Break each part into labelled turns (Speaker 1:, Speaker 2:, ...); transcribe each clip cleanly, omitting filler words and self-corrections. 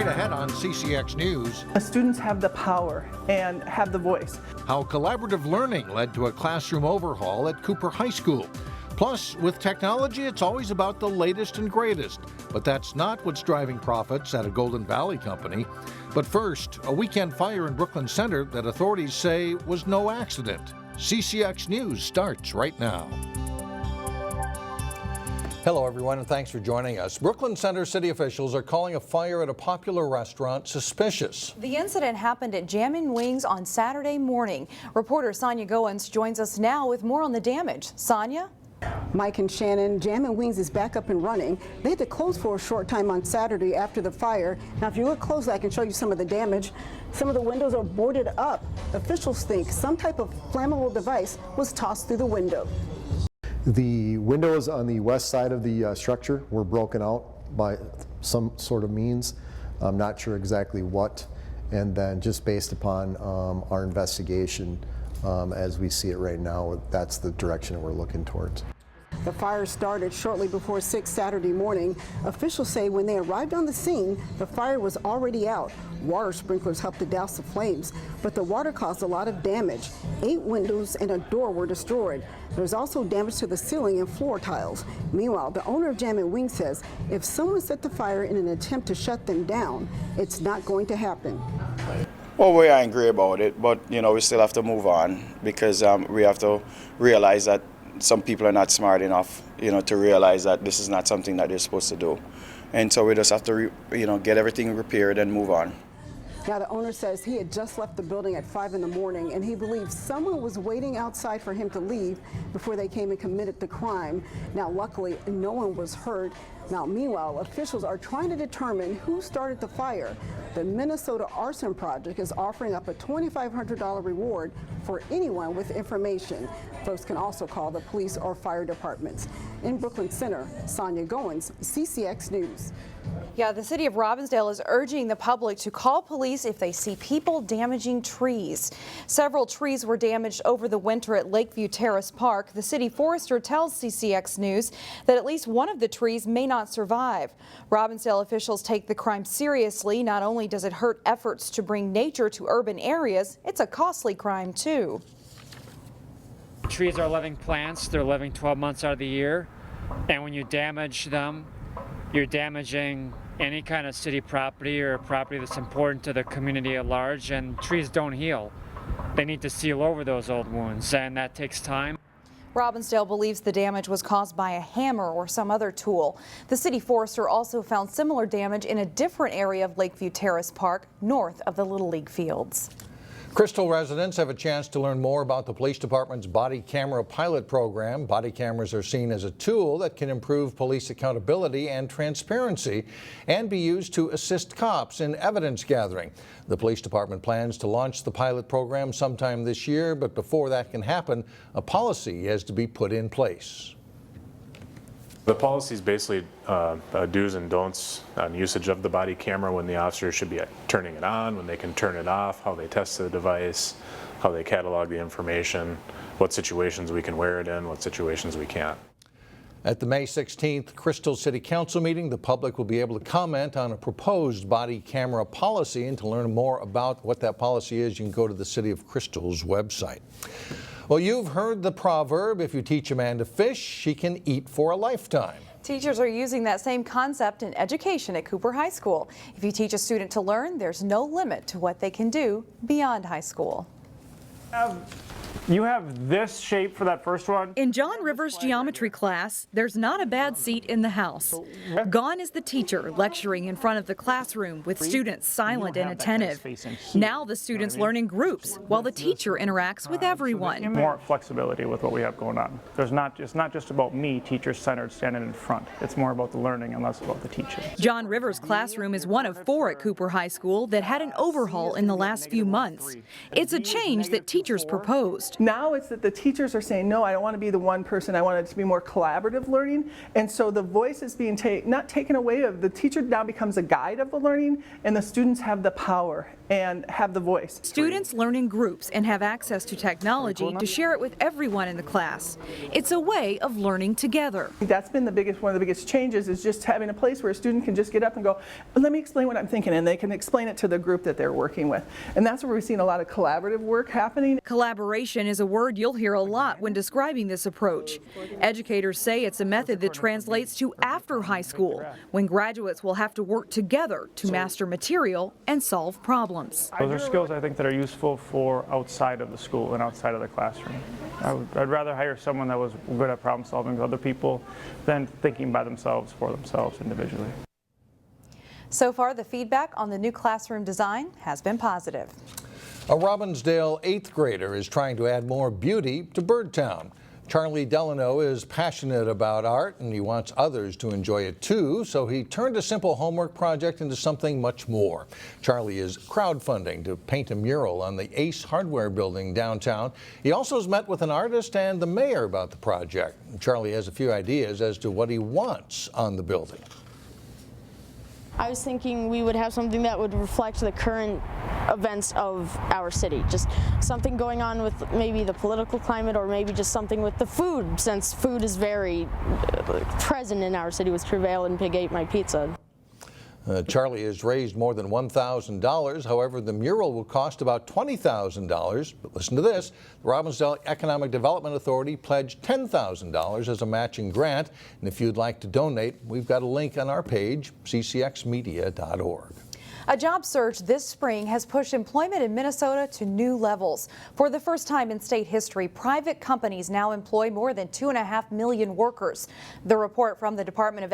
Speaker 1: ahead on CCX News.
Speaker 2: Students have the power and have the voice.
Speaker 1: How collaborative learning led to a classroom overhaul at Cooper High School. Plus, with technology, it's always about the latest and greatest. But that's not what's driving profits at a Golden Valley company. But first, a weekend fire in Brooklyn Center that authorities say was no accident. CCX News starts right now. Hello, everyone, and thanks for joining us. Brooklyn Center city officials are calling a fire at a popular restaurant suspicious.
Speaker 3: The incident happened at Jammin' Wings on Saturday morning. Reporter Sonia Goins joins us now with more on the damage. Sonia?
Speaker 4: Mike and Shannon, Jammin' Wings is back up and running. They had to close for a short time on Saturday after the fire. Now, if you look closely, I can show you some of the damage. Some of the windows are boarded up. Officials think some type of flammable device was tossed through the window.
Speaker 5: The windows on the west side of the structure were broken out by some sort of means. I'm not sure exactly what. And then just based upon our investigation, as we see it right now, that's the direction that we're looking towards.
Speaker 4: The fire started shortly before 6 Saturday morning. Officials say when they arrived on the scene, the fire was already out. Water sprinklers helped to douse the flames, but the water caused a lot of damage. 8 windows and a door were destroyed. There's also damage to the ceiling and floor tiles. Meanwhile, the owner of Jammin' Wings says if someone set the fire in an attempt to shut them down, it's not going to happen.
Speaker 6: Well, we're angry about it, but we still have to move on because we have to realize that some people are not smart enough, to realize that this is not something that they're supposed to do, and so we just have to, get everything repaired and move on.
Speaker 4: Now, the owner says he had just left the building at 5 in the morning, and he believes someone was waiting outside for him to leave before they came and committed the crime. Now, luckily, no one was hurt. Now, meanwhile, officials are trying to determine who started the fire. The Minnesota Arson Project is offering up a $2,500 reward for anyone with information. Folks can also call the police or fire departments. In Brooklyn Center, Sonia Goins, CCX News.
Speaker 3: Yeah, the city of Robbinsdale is urging the public to call police if they see people damaging trees. Several trees were damaged over the winter at Lakeview Terrace Park. The city forester tells CCX News that at least one of the trees may not survive. Robbinsdale officials take the crime seriously. Not only does it hurt efforts to bring nature to urban areas, it's a costly crime too.
Speaker 7: Trees are living plants. They're living 12 months out of the year, and when you damage them, you're damaging any kind of city property or property that's important to the community at large, and trees don't heal. They need to seal over those old wounds, and that takes time.
Speaker 3: Robbinsdale believes the damage was caused by a hammer or some other tool. The city forester also found similar damage in a different area of Lakeview Terrace Park, north of the Little League fields.
Speaker 1: Crystal residents have a chance to learn more about the police department's body camera pilot program. Body cameras are seen as a tool that can improve police accountability and transparency and be used to assist cops in evidence gathering. The police department plans to launch the pilot program sometime this year, but before that can happen, a policy has to be put in place.
Speaker 8: The policy is basically do's and don'ts on usage of the body camera, when the officer should be turning it on, when they can turn it off, how they test the device, how they catalog the information, what situations we can wear it in, what situations we can't.
Speaker 1: At the May 16th Crystal City Council meeting, the public will be able to comment on a proposed body camera policy, and to learn more about what that policy is, you can go to the City of Crystal's website. Well, you've heard the proverb, if you teach a man to fish, he can eat for a lifetime.
Speaker 3: Teachers are using that same concept in education at Cooper High School. If you teach a student to learn, there's no limit to what they can do beyond high school.
Speaker 9: You have this shape for that first one.
Speaker 10: In John Rivers' geometry class, there's not a bad seat in the house. Gone is the teacher lecturing in front of the classroom with students silent and attentive. Now the students learn in groups while the teacher interacts with everyone.
Speaker 9: More flexibility with what we have going on. It's not just about me, teacher-centered, standing in front. It's more about the learning and less about the teaching.
Speaker 10: John Rivers' classroom is one of 4 at Cooper High School that had an overhaul in the last few months. It's a change that teachers teachers proposed.
Speaker 2: Now it's that the teachers are saying, no, I don't want to be the one person, I want it to be more collaborative learning. And so the voice is being not taken away of, the teacher now becomes a guide of the learning, and the students have the power and have the voice.
Speaker 10: Students learn in groups and have access to technology to share it with everyone in the class. It's a way of learning together.
Speaker 2: That's been one of the biggest changes, is just having a place where a student can just get up and go, let me explain what I'm thinking, and they can explain it to the group that they're working with. And that's where we've seen a lot of collaborative work happening.
Speaker 10: Collaboration is a word you'll hear a lot when describing this approach. Educators say it's a method that translates to after high school, when graduates will have to work together to master material and solve problems.
Speaker 9: Those are skills I think that are useful for outside of the school and outside of the classroom. I'd rather hire someone that was good at problem solving with other people than thinking by themselves for themselves individually.
Speaker 3: So far, the feedback on the new classroom design has been positive.
Speaker 1: A Robbinsdale 8th grader is trying to add more beauty to Birdtown. Charlie Delano is passionate about art and he wants others to enjoy it too, so he turned a simple homework project into something much more. Charlie is crowdfunding to paint a mural on the Ace Hardware building downtown. He also has met with an artist and the mayor about the project. Charlie has a few ideas as to what he wants on the building.
Speaker 11: I was thinking we would have something that would reflect the current events of our city. Just something going on with maybe the political climate, or maybe just something with the food, since food is very present in our city with Prevail and Pig Ate My Pizza.
Speaker 1: Charlie has raised more than $1,000. However, the mural will cost about $20,000. But listen to this. The Robbinsdale Economic Development Authority pledged $10,000 as a matching grant. And if you'd like to donate, we've got a link on our page, ccxmedia.org.
Speaker 3: A job surge this spring has pushed employment in Minnesota to new levels. For the first time in state history, private companies now employ more than 2.5 million workers. The report from the Department of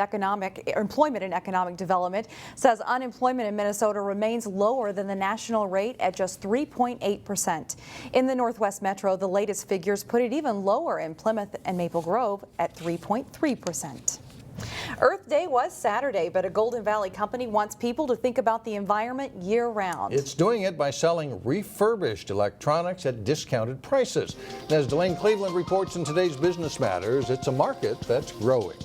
Speaker 3: Employment and Economic Development says unemployment in Minnesota remains lower than the national rate at just 3.8%. In the Northwest Metro, the latest figures put it even lower in Plymouth and Maple Grove at 3.3%. Earth Day was Saturday, but a Golden Valley company wants people to think about the environment year-round.
Speaker 1: It's doing it by selling refurbished electronics at discounted prices. And as Delane Cleveland reports in today's Business Matters, it's a market that's growing.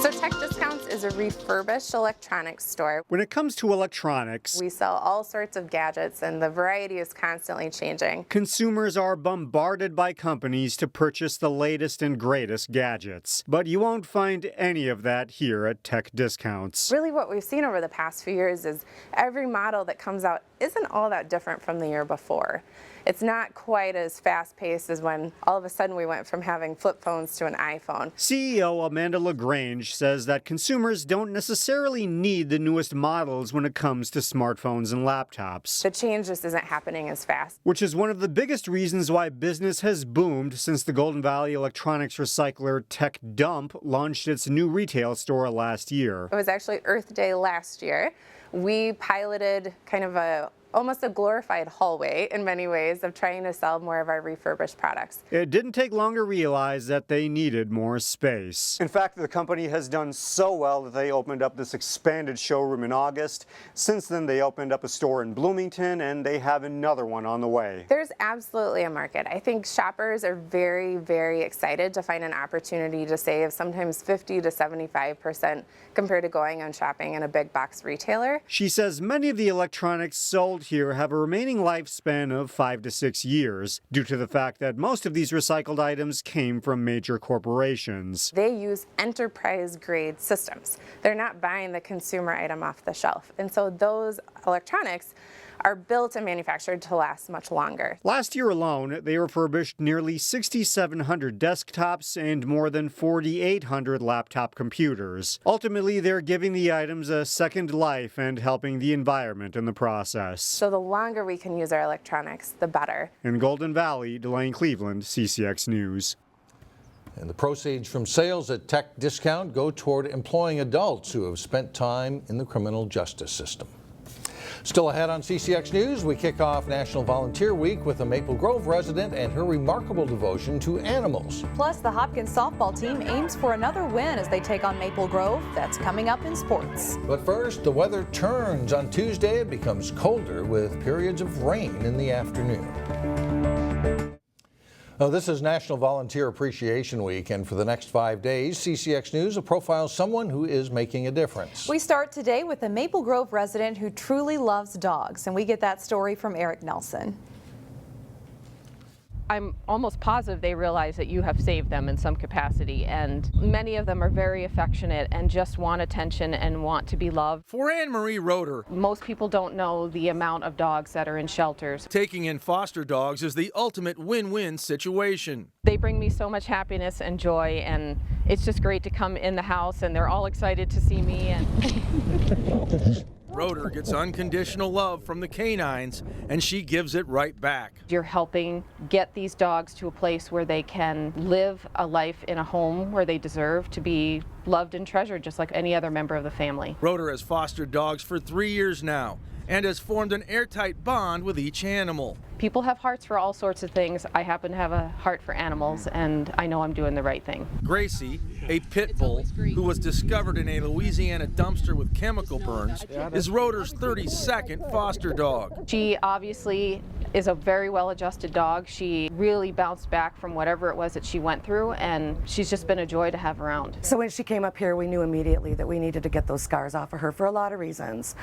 Speaker 12: So Tech Discounts is a refurbished electronics store.
Speaker 13: When it comes to electronics,
Speaker 12: we sell all sorts of gadgets and the variety is constantly changing.
Speaker 13: Consumers are bombarded by companies to purchase the latest and greatest gadgets. But you won't find any of that here at Tech Discounts.
Speaker 12: Really what we've seen over the past few years is every model that comes out isn't all that different from the year before. It's not quite as fast-paced as when all of a sudden we went from having flip phones to an iPhone.
Speaker 13: CEO Amanda LaGrange says that consumers don't necessarily need the newest models when it comes to smartphones and laptops.
Speaker 12: The change just isn't happening as fast.
Speaker 13: Which is one of the biggest reasons why business has boomed since the Golden Valley electronics recycler Tech Dump launched its new retail store last year.
Speaker 12: It was actually Earth Day last year. We piloted kind of almost a glorified hallway in many ways of trying to sell more of our refurbished products.
Speaker 13: It didn't take long to realize that they needed more space. In fact, the company has done so well that they opened up this expanded showroom in August. Since then, they opened up a store in Bloomington and they have another one on the way.
Speaker 12: There's absolutely a market. I think shoppers are very, very excited to find an opportunity to save sometimes 50 to 75% compared to going and shopping in a big box retailer.
Speaker 13: She says many of the electronics sold here have a remaining lifespan of 5 to 6 years due to the fact that most of these recycled items came from major corporations.
Speaker 12: They use enterprise-grade systems. They're not buying the consumer item off the shelf. And so those electronics are built and manufactured to last much longer.
Speaker 13: Last year alone, they refurbished nearly 6,700 desktops and more than 4,800 laptop computers. Ultimately, they're giving the items a second life and helping the environment in the process.
Speaker 12: So the longer we can use our electronics, the better.
Speaker 13: In Golden Valley, Delane Cleveland, CCX News.
Speaker 1: And the proceeds from sales at Tech Discount go toward employing adults who have spent time in the criminal justice system. Still ahead on CCX News, we kick off National Volunteer Week with a Maple Grove resident and her remarkable devotion to animals.
Speaker 3: Plus, the Hopkins softball team aims for another win as they take on Maple Grove. That's coming up in sports.
Speaker 1: But first, the weather turns. On Tuesday, it becomes colder with periods of rain in the afternoon. This is National Volunteer Appreciation Week, and for the next 5 days, CCX News will profile someone who is making a difference.
Speaker 3: We start today with a Maple Grove resident who truly loves dogs, and we get that story from Eric Nelson.
Speaker 14: I'm almost positive they realize that you have saved them in some capacity, and many of them are very affectionate and just want attention and want to be loved.
Speaker 15: For Anne Marie Roeder,
Speaker 14: most people don't know the amount of dogs that are in shelters.
Speaker 15: Taking in foster dogs is the ultimate win-win situation.
Speaker 14: They bring me so much happiness and joy, and it's just great to come in the house and they're all excited to see me. And
Speaker 15: Roeder gets unconditional love from the canines, and she gives it right back.
Speaker 14: You're helping get these dogs to a place where they can live a life in a home where they deserve to be loved and treasured just like any other member of the family.
Speaker 15: Roeder has fostered dogs for 3 years now and has formed an airtight bond with each animal.
Speaker 14: People have hearts for all sorts of things. I happen to have a heart for animals, and I know I'm doing the right thing.
Speaker 15: Gracie, a pit bull who was discovered in a Louisiana dumpster with chemical burns, is Roeder's 32nd foster dog.
Speaker 14: She obviously is a very well-adjusted dog. She really bounced back from whatever it was that she went through, and she's just been a joy to have around.
Speaker 16: So when she came up here, we knew immediately that we needed to get those scars off of her for a lot of reasons.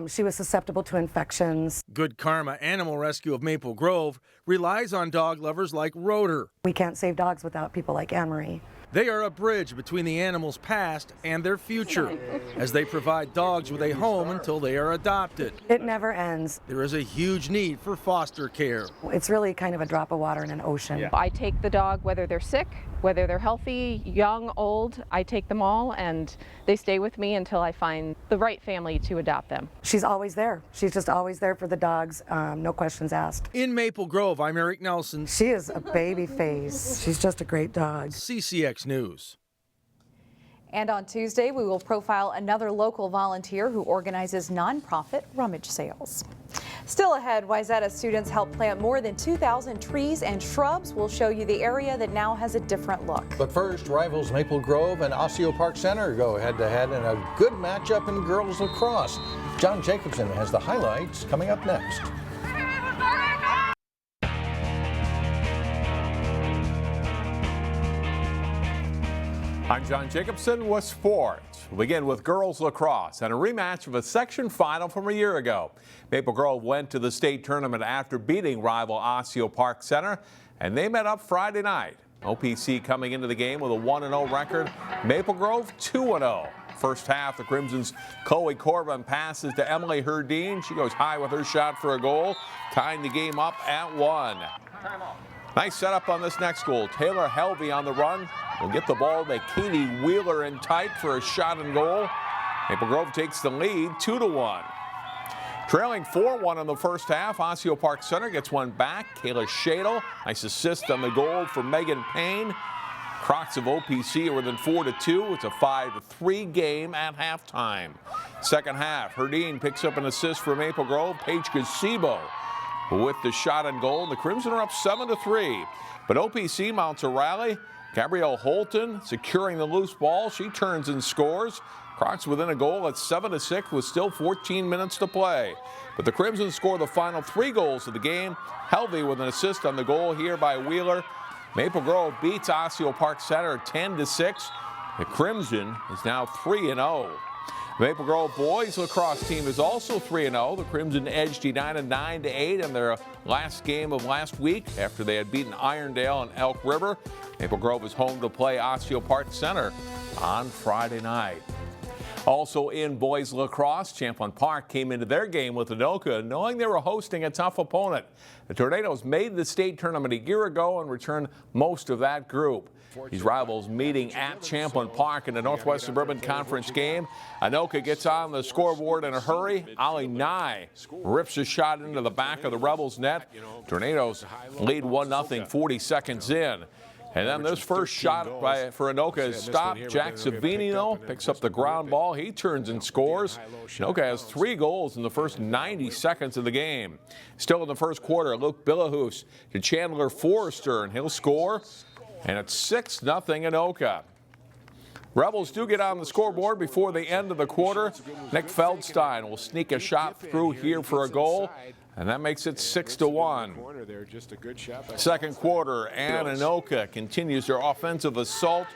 Speaker 16: She was susceptible to infections.
Speaker 15: Good Karma Animal Rescue of Maple Grove relies on dog lovers like Roeder.
Speaker 16: We can't save dogs without people like Anne Marie.
Speaker 15: They are a bridge between the animal's past and their future, as they provide dogs with a home until they are adopted.
Speaker 16: It never ends.
Speaker 15: There is a huge need for foster care.
Speaker 16: It's really kind of a drop of water in an ocean.
Speaker 14: Yeah. I take the dog whether they're sick, whether they're healthy, young, old. I take them all, and they stay with me until I find the right family to adopt them.
Speaker 16: She's always there. She's just always there for the dogs, no questions asked.
Speaker 15: In Maple Grove, I'm Eric Nelson.
Speaker 16: She is a baby face. She's just a great dog.
Speaker 15: CCX News.
Speaker 3: And on Tuesday, we will profile another local volunteer who organizes nonprofit rummage sales. Still ahead, Wayzata students help plant more than 2,000 trees and shrubs. We'll show you the area that now has a different look.
Speaker 1: But first, rivals Maple Grove and Osseo Park Center go head-to-head in a good matchup in girls lacrosse. John Jacobson has the highlights coming up next.
Speaker 17: I'm John Jacobson with sports. We'll begin with girls lacrosse and a rematch of a section final from a year ago. Maple Grove went to the state tournament after beating rival Osseo Park Center, and they met up Friday night. OPC coming into the game with a 1-0 record. Maple Grove 2-0. First half, the Crimson's Chloe Corbin passes to Emily Herdeen. She goes high with her shot for a goal, tying the game up at 1. Nice setup on this next goal. Taylor Helvey on the run will get the ball to Katie Wheeler in tight for a shot and goal. Maple Grove takes the lead 2-1. Trailing 4-1 in the first half, Osseo Park Center gets one back. Kayla Shadle, nice assist on the goal for Megan Payne. Crocs of OPC are within 4-2. It's a 5-3 game at halftime. Second half, Herdeen picks up an assist for Maple Grove. Paige Gazebo with the shot and goal. The Crimson are up 7-3. But OPC mounts a rally. Gabrielle Holton securing the loose ball. She turns and scores. Crocs within a goal at 7-6 with still 14 minutes to play. But the Crimson score the final 3 goals of the game. Helvey with an assist on the goal here by Wheeler. Maple Grove beats Osseo Park Center 10-6. The Crimson is now 3-0. Maple Grove boys lacrosse team is also 3-0. The Crimson edged Edina 9-8 in their last game of last week after they had beaten Irondale and Elk River. Maple Grove is home to play Osseo Park Center on Friday night. Also in boys lacrosse, Champlin Park came into their game with Anoka knowing they were hosting a tough opponent. The Tornadoes made the state tournament a year ago and returned most of that group. These rivals meeting at Champlin Park in the Northwest Suburban Conference game. Anoka gets on the scoreboard in a hurry. Ali Nye rips a shot into the back of the Rebels' net. Tornadoes lead 1-0 40 seconds in. And then this first shot for Anoka is stopped. Jack Savini, though, picks up the ground ball. He turns and scores. Anoka has 3 goals in the first 90 seconds of the game. Still in the first quarter, Luke Billahus to Chandler Forrester, and he'll score. And it's 6-0 Anoka. Rebels do get on the scoreboard before the end of the quarter. Nick Feldstein will sneak a shot through here for a goal, and that makes it 6-1. Second quarter, and Anoka continues their offensive assault.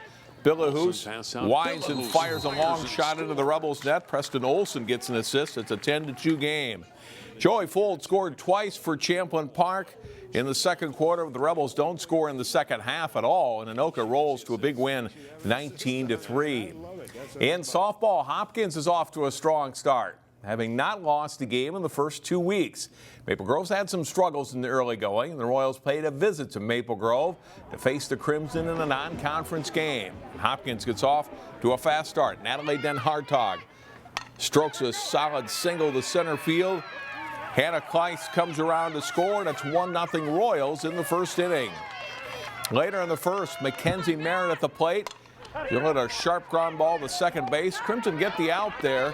Speaker 17: Billahus winds and fires a long shot into the Rebels' net. Preston Olson gets an assist. It's a 10-2 game. Joey Fold scored twice for Champlin Park in the second quarter. The Rebels don't score in the second half at all, and Anoka rolls to a big win, 19-3. In softball, Hopkins is off to a strong start, having not lost a game in the first 2 weeks. Maple Grove's had some struggles in the early going, and the Royals paid a visit to Maple Grove to face the Crimson in a non-conference game. Hopkins gets off to a fast start. Natalie Den Hartog strokes a solid single to center field. Hannah Kleist comes around to score, and it's 1-0 Royals in the first inning. Later in the first, Mackenzie Merritt at the plate. She'll hit a sharp ground ball to second base. Crimson get the out there,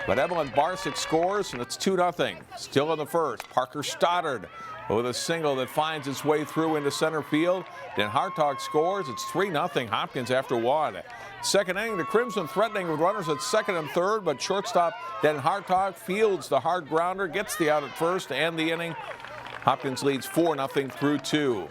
Speaker 17: but Evelyn Barsick scores, and it's 2-0. Still in the first, Parker Stoddard with a single that finds its way through into center field. Den Hartog scores. It's 3-0 Hopkins after 1. Second inning, the Crimson threatening with runners at second and third, but shortstop Den Hartog fields the hard grounder, gets the out at first, and the inning. Hopkins leads 4-0 through 2.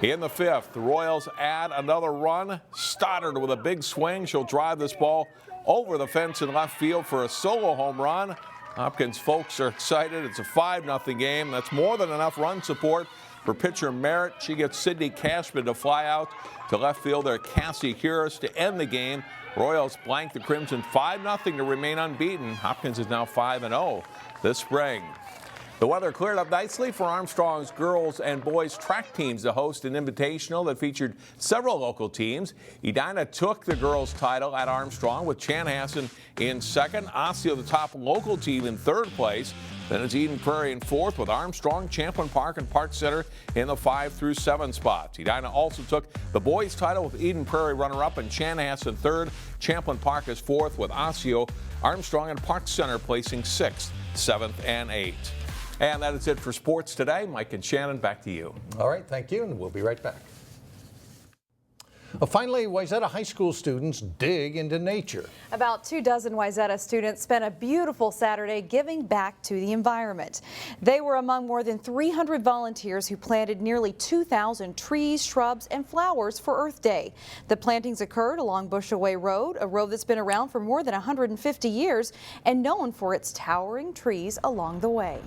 Speaker 17: In the fifth, the Royals add another run. Stoddard with a big swing. She'll drive this ball over the fence in left field for a solo home run. Hopkins folks are excited. It's a 5-0 game. That's more than enough run support for pitcher Merritt. She gets Sydney Cashman to fly out to left fielder Cassie Harris to end the game. Royals blank the Crimson 5-0 to remain unbeaten. Hopkins is now 5-0 this spring. The weather cleared up nicely for Armstrong's girls and boys track teams to host an invitational that featured several local teams. Edina took the girls' title at Armstrong with Chanhassen in second. Osseo, the top local team, in third place. Then it's Eden Prairie in fourth, with Armstrong, Champlin Park, and Park Center in the 5 through 7 spots. Edina also took the boys' title with Eden Prairie runner-up and Chanhassen third. Champlin Park is fourth, with Osseo, Armstrong, and Park Center placing 6th, 7th, and 8th. And that is it for sports today. Mike and Shannon, back to you.
Speaker 1: All right, thank you, and we'll be right back. Finally, Wayzata High School students dig into nature.
Speaker 3: About 24 Wayzata students spent a beautiful Saturday giving back to the environment. They were among more than 300 volunteers who planted nearly 2,000 trees, shrubs, and flowers for Earth Day. The plantings occurred along Bushaway Road, a road that's been around for more than 150 years and known for its towering trees along the way.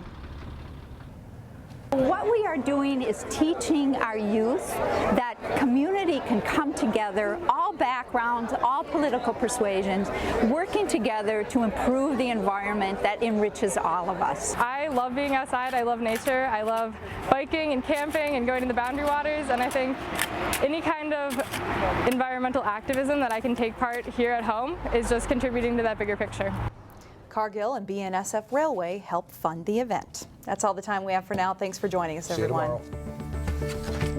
Speaker 18: What we are doing is teaching our youth that community can come together, all backgrounds, all political persuasions, working together to improve the environment that enriches all of us.
Speaker 19: I love being outside, I love nature, I love biking and camping and going to the Boundary Waters, and I think any kind of environmental activism that I can take part here at home is just contributing to that bigger picture.
Speaker 3: Cargill and BNSF Railway helped fund the event. That's all the time we have for now. Thanks for joining us, everyone.
Speaker 1: See you tomorrow.